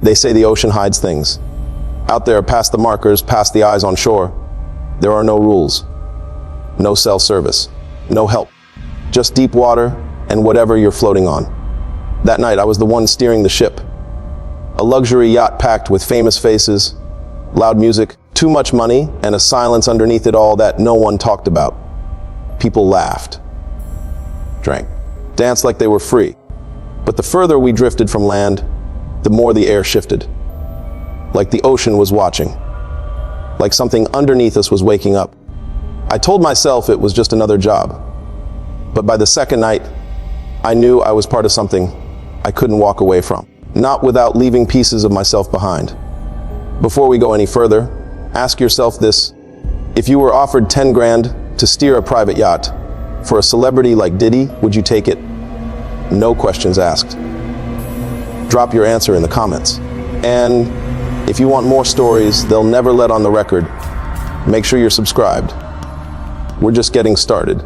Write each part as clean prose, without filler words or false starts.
They say the ocean hides things. Out there, past the markers, past the eyes on shore, there are no rules, no cell service, no help, just deep water and whatever you're floating on. That night, I was the one steering the ship. A luxury yacht packed with famous faces, loud music, too much money, and a silence underneath it all that no one talked about. People laughed, drank, danced like they were free. But the further we drifted from land, the more the air shifted. Like the ocean was watching. Like something underneath us was waking up. I told myself it was just another job. But by the second night, I knew I was part of something I couldn't walk away from. Not without leaving pieces of myself behind. Before we go any further, ask yourself this. If you were offered 10 grand to steer a private yacht for a celebrity like Diddy, would you take it? No questions asked. Drop your answer in the comments. And if you want more stories they'll never let on the record, make sure you're subscribed. We're just getting started.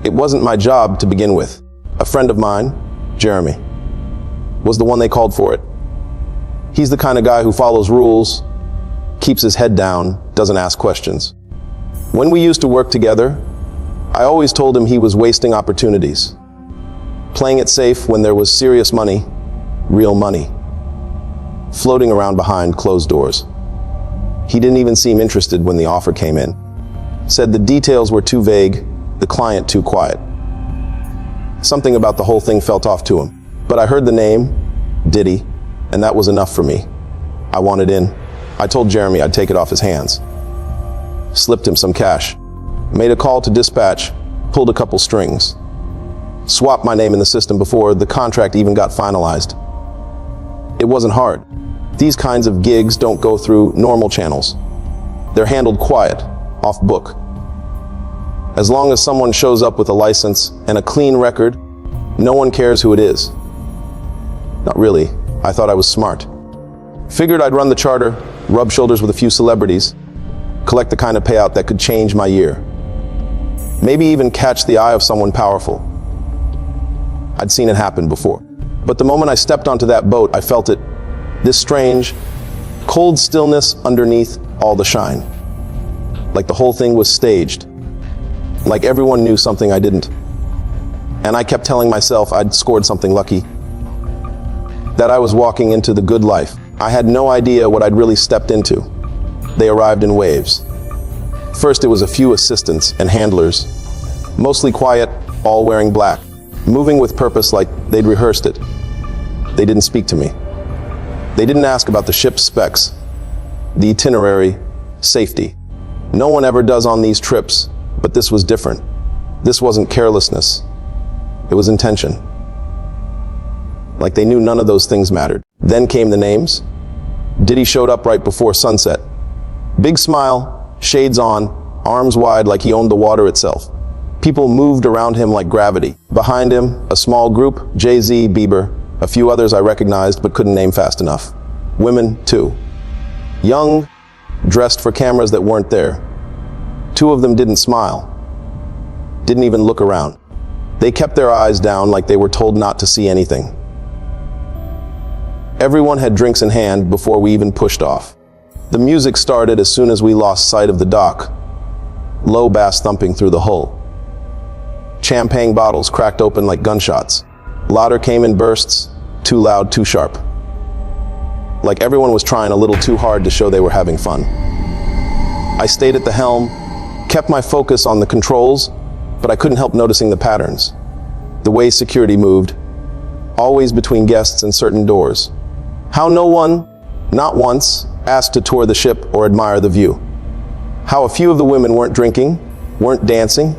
It wasn't my job to begin with. A friend of mine, Jeremy, was the one they called for it. He's the kind of guy who follows rules, keeps his head down, doesn't ask questions. When we used to work together, I always told him he was wasting opportunities, playing it safe when there was serious money, real money, floating around behind closed doors. He didn't even seem interested when the offer came in. Said the details were too vague, the client too quiet. Something about the whole thing felt off to him. But I heard the name, Diddy, and that was enough for me. I wanted in. I told Jeremy I'd take it off his hands. Slipped him some cash. Made a call to dispatch, pulled a couple strings. Swapped my name in the system before the contract even got finalized. It wasn't hard. These kinds of gigs don't go through normal channels. They're handled quiet, off book. As long as someone shows up with a license and a clean record, no one cares who it is. Not really. I thought I was smart. Figured I'd run the charter, rub shoulders with a few celebrities, collect the kind of payout that could change my year. Maybe even catch the eye of someone powerful. I'd seen it happen before. But the moment I stepped onto that boat, I felt it. This strange, cold stillness underneath all the shine. Like the whole thing was staged. Like everyone knew something I didn't. And I kept telling myself I'd scored something lucky. That I was walking into the good life. I had no idea what I'd really stepped into. They arrived in waves. First, it was a few assistants and handlers, mostly quiet, all wearing black, moving with purpose like they'd rehearsed it. They didn't speak to me. They didn't ask about the ship's specs, the itinerary, safety. No one ever does on these trips, but this was different. This wasn't carelessness. It was intention. Like they knew none of those things mattered. Then came the names. Diddy showed up right before sunset. Big smile, shades on, arms wide like he owned the water itself. People moved around him like gravity. Behind him, a small group, Jay-Z, Bieber, a few others I recognized but couldn't name fast enough. Women, too. Young, dressed for cameras that weren't there. Two of them didn't smile. Didn't even look around. They kept their eyes down like they were told not to see anything. Everyone had drinks in hand before we even pushed off. The music started as soon as we lost sight of the dock. Low bass thumping through the hull. Champagne bottles cracked open like gunshots. Louder came in bursts, too loud, too sharp. Like everyone was trying a little too hard to show they were having fun. I stayed at the helm, kept my focus on the controls, but I couldn't help noticing the patterns. The way security moved, always between guests and certain doors. How no one, not once, asked to tour the ship or admire the view. How a few of the women weren't drinking, weren't dancing,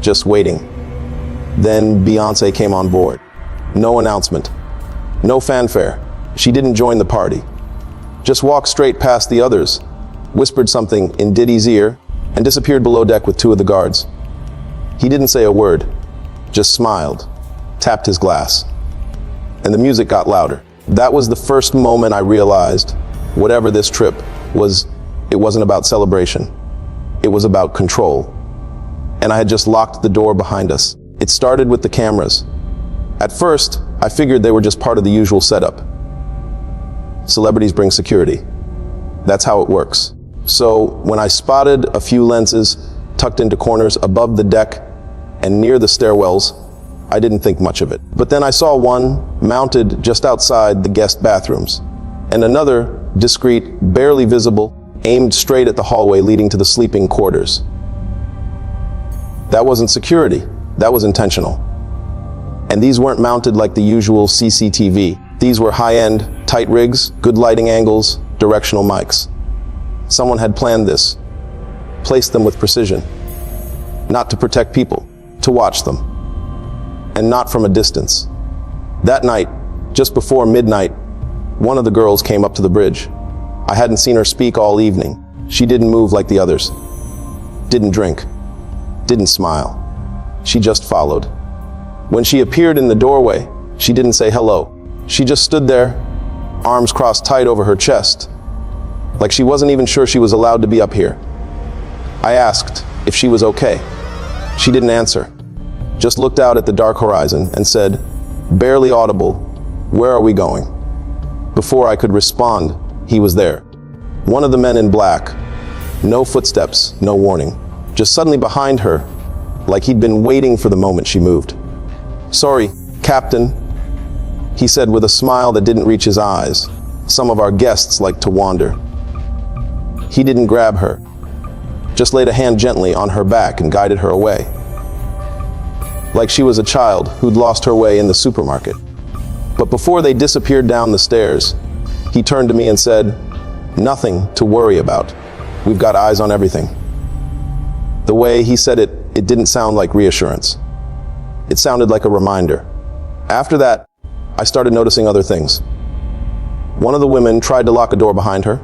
just waiting. Then Beyoncé came on board. No announcement, no fanfare. She didn't join the party. Just walked straight past the others, whispered something in Diddy's ear, and disappeared below deck with two of the guards. He didn't say a word, just smiled, tapped his glass, and the music got louder. That was the first moment I realized, whatever this trip was, it wasn't about celebration. It was about control. and I had just locked the door behind us. It started with the cameras. At first, I figured they were just part of the usual setup. Celebrities bring security. That's how it works. So when I spotted a few lenses tucked into corners above the deck and near the stairwells, I didn't think much of it. But then I saw one mounted just outside the guest bathrooms, and another, discreet, barely visible, aimed straight at the hallway leading to the sleeping quarters. That wasn't security, that was intentional. And these weren't mounted like the usual CCTV. These were high-end, tight rigs, good lighting angles, directional mics. Someone had planned this, placed them with precision. Not to protect people, to watch them. And not from a distance. That night, just before midnight, one of the girls came up to the bridge. I hadn't seen her speak all evening. She didn't move like the others. Didn't drink. Didn't smile. She just followed. When she appeared in the doorway, she didn't say hello. She just stood there, arms crossed tight over her chest, like she wasn't even sure she was allowed to be up here. I asked if she was okay. She didn't answer, just looked out at the dark horizon and said, barely audible, "Where are we going?" Before I could respond, he was there. One of the men in black. No footsteps, no warning. Just suddenly behind her, like he'd been waiting for the moment she moved. "Sorry, Captain," he said with a smile that didn't reach his eyes. Some of our guests like to wander. He didn't grab her, just laid a hand gently on her back and guided her away. Like she was a child who'd lost her way in the supermarket. But before they disappeared down the stairs, he turned to me and said, "Nothing to worry about. We've got eyes on everything." The way he said it, it didn't sound like reassurance. It sounded like a reminder. After that, I started noticing other things. One of the women tried to lock a door behind her.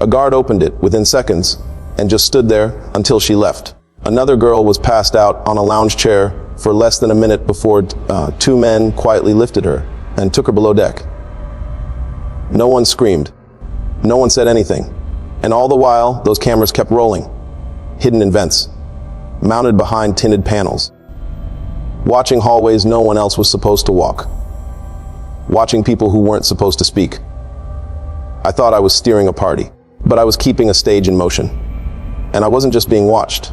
A guard opened it within seconds and just stood there until she left. Another girl was passed out on a lounge chair for less than a minute before two men quietly lifted her and took her below deck. No one screamed. No one said anything. And all the while, those cameras kept rolling, hidden in vents, mounted behind tinted panels. Watching hallways no one else was supposed to walk. Watching people who weren't supposed to speak. I thought I was steering a party, but I was keeping a stage in motion. And I wasn't just being watched.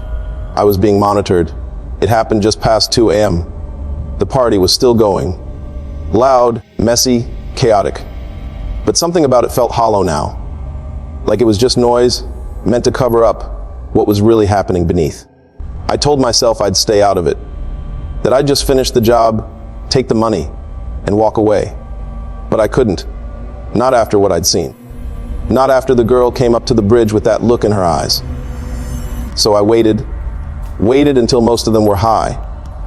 I was being monitored. It happened just past 2 a.m. The party was still going. Loud, messy, chaotic. But something about it felt hollow now. Like it was just noise, meant to cover up what was really happening beneath. I told myself I'd stay out of it. That I'd just finish the job, take the money, and walk away. But I couldn't. Not after what I'd seen. Not after the girl came up to the bridge with that look in her eyes. So I waited until most of them were high,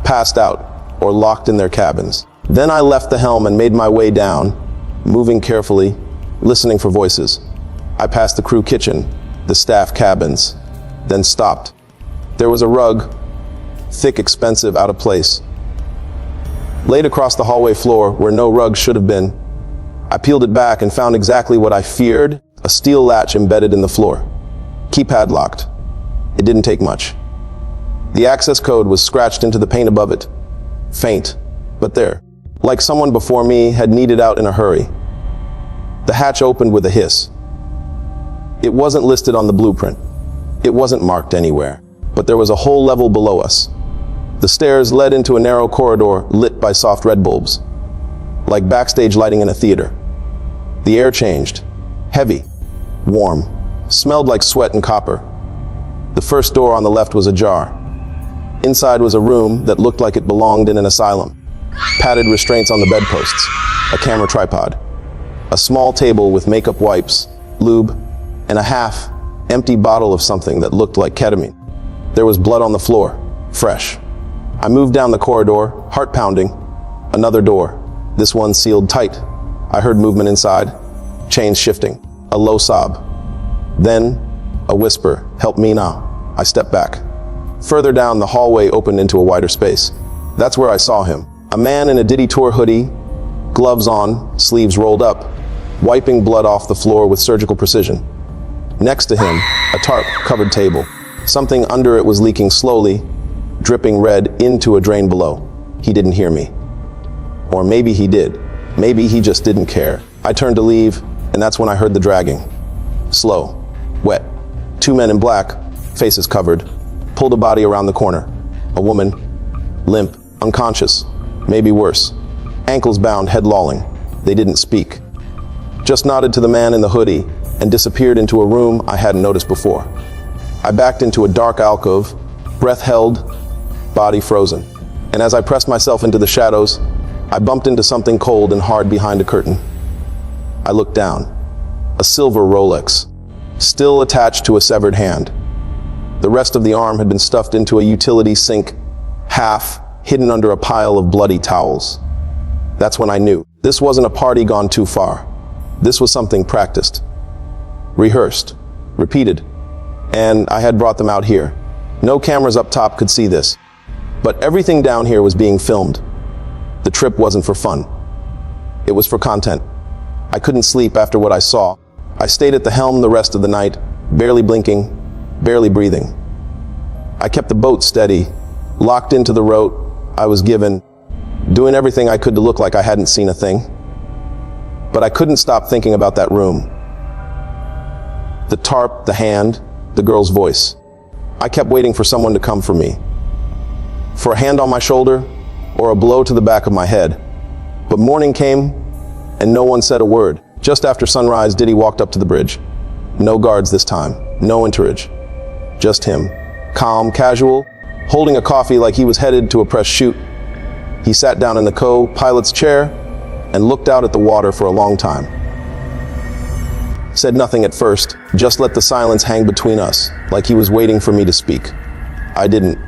passed out, or locked in their cabins. Then I left the helm and made my way down, moving carefully, listening for voices. I passed the crew kitchen, the staff cabins, then stopped. There was a rug, thick, expensive, out of place, laid across the hallway floor where no rug should have been. I peeled it back and found exactly what I feared, a steel latch embedded in the floor. Keypad locked. It didn't take much. The access code was scratched into the paint above it. Faint, but there. Like someone before me had needed out in a hurry. The hatch opened with a hiss. It wasn't listed on the blueprint. It wasn't marked anywhere. But there was a whole level below us. The stairs led into a narrow corridor lit by soft red bulbs, like backstage lighting in a theater. The air changed. Heavy, warm, smelled like sweat and copper. The first door on the left was ajar. Inside was a room that looked like it belonged in an asylum. Padded restraints on the bedposts, a camera tripod, a small table with makeup wipes, lube, and a half-empty bottle of something that looked like ketamine. There was blood on the floor, fresh. I moved down the corridor, heart pounding. Another door, this one sealed tight. I heard movement inside, chains shifting, a low sob. Then, a whisper, "Help me now." I stepped back. Further down, the hallway opened into a wider space. That's where I saw him. A man in a Diddy tour hoodie, gloves on, sleeves rolled up, wiping blood off the floor with surgical precision. Next to him, a tarp-covered table. Something under it was leaking slowly, dripping red into a drain below. He didn't hear me. Or maybe he did. Maybe he just didn't care. I turned to leave, and that's when I heard the dragging. Slow, wet. 2 men in black, faces covered, pulled a body around the corner. A woman, limp, unconscious, maybe worse. Ankles bound, head lolling. They didn't speak. Just nodded to the man in the hoodie and disappeared into a room I hadn't noticed before. I backed into a dark alcove, breath held, body frozen. And as I pressed myself into the shadows, I bumped into something cold and hard behind a curtain. I looked down. A silver Rolex, still attached to a severed hand. The rest of the arm had been stuffed into a utility sink, half hidden under a pile of bloody towels. That's when I knew. This wasn't a party gone too far. This was something practiced, rehearsed, repeated. And I had brought them out here. No cameras up top could see this. But everything down here was being filmed. The trip wasn't for fun. It was for content. I couldn't sleep after what I saw. I stayed at the helm the rest of the night, barely blinking, barely breathing. I kept the boat steady, locked into the rote I was given, doing everything I could to look like I hadn't seen a thing. But I couldn't stop thinking about that room. The tarp, the hand, the girl's voice. I kept waiting for someone to come for me. For a hand on my shoulder, or a blow to the back of my head. But morning came, and no one said a word. Just after sunrise, Diddy walked up to the bridge. No guards this time, no entourage. Just him, calm, casual, holding a coffee like he was headed to a press shoot. He sat down in the co-pilot's chair and looked out at the water for a long time. Said nothing at first, just let the silence hang between us, like he was waiting for me to speak. I didn't.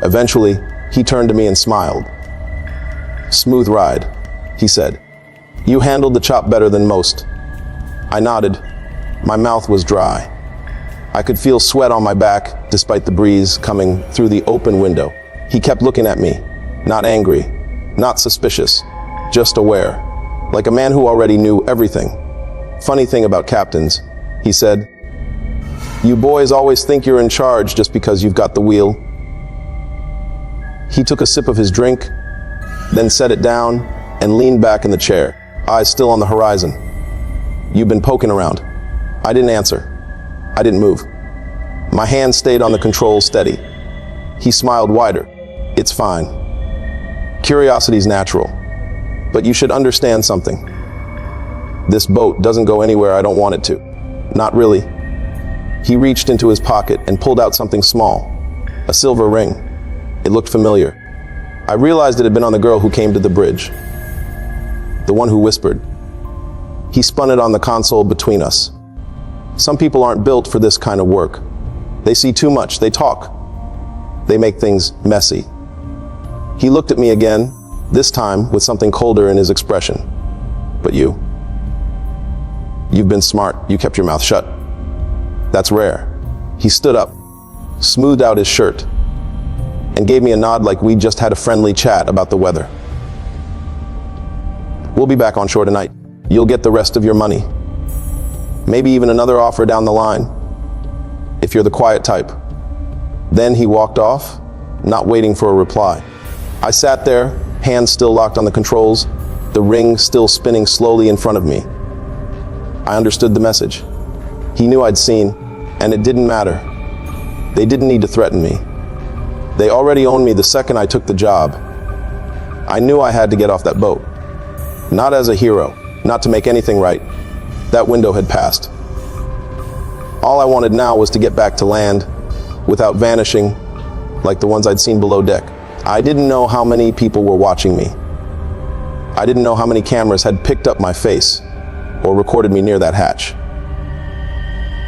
Eventually, he turned to me and smiled. "Smooth ride," he said. "You handled the chop better than most." I nodded. My mouth was dry. I could feel sweat on my back, despite the breeze coming through the open window. He kept looking at me, not angry, not suspicious, just aware, like a man who already knew everything. "Funny thing about captains," he said. "You boys always think you're in charge just because you've got the wheel." He took a sip of his drink, then set it down and leaned back in the chair, eyes still on the horizon. "You've been poking around." I didn't answer. I didn't move. My hand stayed on the controls steady. He smiled wider. "It's fine. Curiosity's natural. But you should understand something. This boat doesn't go anywhere I don't want it to. Not really." He reached into his pocket and pulled out something small, a silver ring. It looked familiar. I realized it had been on the girl who came to the bridge. The one who whispered. He spun it on the console between us. Some people aren't built for this kind of work. They see too much, they talk. They make things messy. He looked at me again, this time with something colder in his expression. "But you've been smart, you kept your mouth shut. That's rare." He stood up, smoothed out his shirt, and gave me a nod like we just had a friendly chat about the weather. "We'll be back on shore tonight. You'll get the rest of your money. Maybe even another offer down the line, if you're the quiet type." Then he walked off, not waiting for a reply. I sat there, hands still locked on the controls, the ring still spinning slowly in front of me. I understood the message. He knew I'd seen, and it didn't matter. They didn't need to threaten me. They already owned me the second I took the job. I knew I had to get off that boat. Not as a hero, not to make anything right. That window had passed. All I wanted now was to get back to land, without vanishing, like the ones I'd seen below deck. I didn't know how many people were watching me. I didn't know how many cameras had picked up my face, or recorded me near that hatch.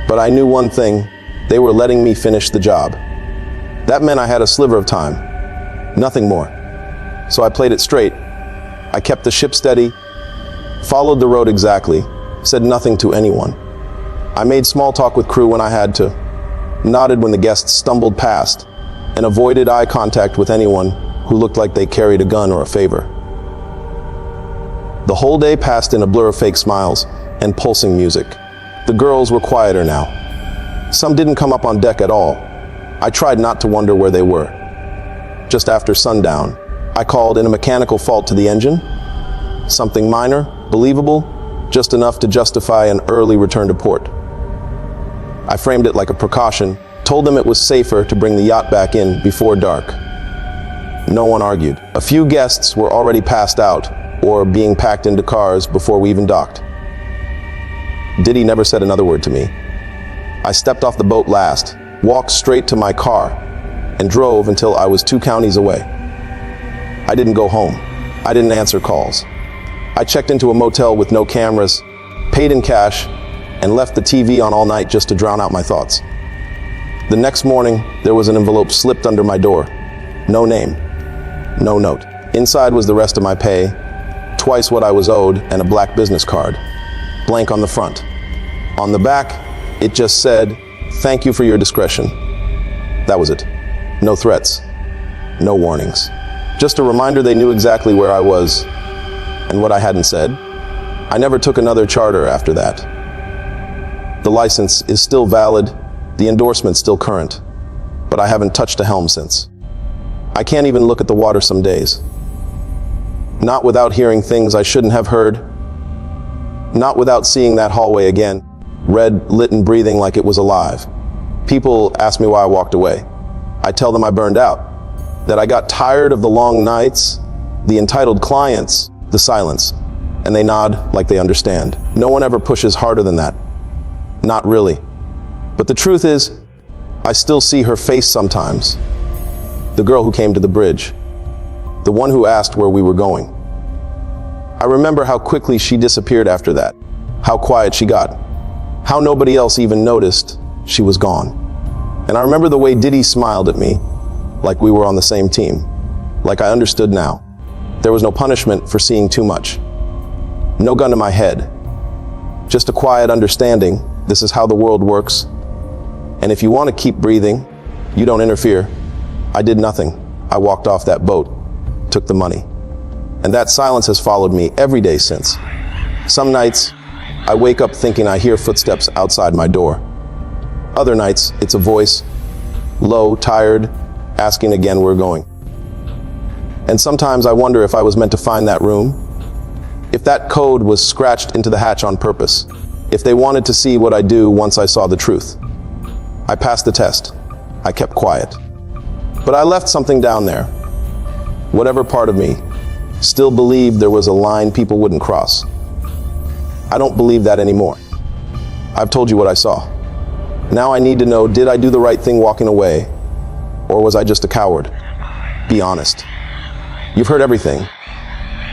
But I knew one thing, they were letting me finish the job. That meant I had a sliver of time, nothing more. So I played it straight. I kept the ship steady, followed the road exactly, said nothing to anyone. I made small talk with crew when I had to, nodded when the guests stumbled past, and avoided eye contact with anyone who looked like they carried a gun or a favor. The whole day passed in a blur of fake smiles and pulsing music. The girls were quieter now. Some didn't come up on deck at all. I tried not to wonder where they were. Just after sundown, I called in a mechanical fault to the engine. Something minor, believable, just enough to justify an early return to port. I framed it like a precaution, told them it was safer to bring the yacht back in before dark. No one argued. A few guests were already passed out or being packed into cars before we even docked. Diddy never said another word to me. I stepped off the boat last, walked straight to my car, and drove until I was 2 counties away. I didn't go home. I didn't answer calls. I checked into a motel with no cameras, paid in cash, and left the TV on all night just to drown out my thoughts. The next morning, there was an envelope slipped under my door. No name, no note. Inside was the rest of my pay, twice what I was owed, and a black business card. Blank on the front. On the back, it just said, "Thank you for your discretion." That was it. No threats, no warnings. Just a reminder they knew exactly where I was and what I hadn't said. I never took another charter after that. The license is still valid, the endorsement still current, but I haven't touched a helm since. I can't even look at the water some days. Not without hearing things I shouldn't have heard. Not without seeing that hallway again, red, lit and breathing like it was alive. People ask me why I walked away. I tell them I burned out, that I got tired of the long nights, the entitled clients, the silence, and they nod like they understand. No one ever pushes harder than that. Not really. But the truth is, I still see her face sometimes. The girl who came to the bridge, the one who asked where we were going. I remember how quickly she disappeared after that, how quiet she got, how nobody else even noticed she was gone. And I remember the way Diddy smiled at me, like we were on the same team, like I understood now. There was no punishment for seeing too much. No gun to my head. Just a quiet understanding, this is how the world works. And if you want to keep breathing, you don't interfere. I did nothing. I walked off that boat, took the money. And that silence has followed me every day since. Some nights, I wake up thinking I hear footsteps outside my door. Other nights, it's a voice, low, tired, asking again where we're going. And sometimes I wonder if I was meant to find that room, if that code was scratched into the hatch on purpose, if they wanted to see what I do once I saw the truth. I passed the test. I kept quiet. But I left something down there. Whatever part of me still believed there was a line people wouldn't cross. I don't believe that anymore. I've told you what I saw. Now I need to know, did I do the right thing walking away? Or was I just a coward? Be honest. You've heard everything.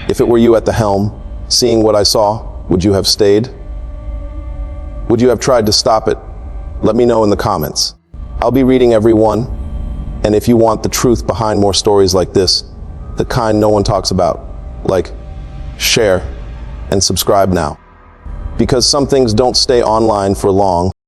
If it were you at the helm, seeing what I saw, would you have stayed? Would you have tried to stop it? Let me know in the comments. I'll be reading every one. And if you want the truth behind more stories like this, the kind no one talks about, like, share, and subscribe now. Because some things don't stay online for long.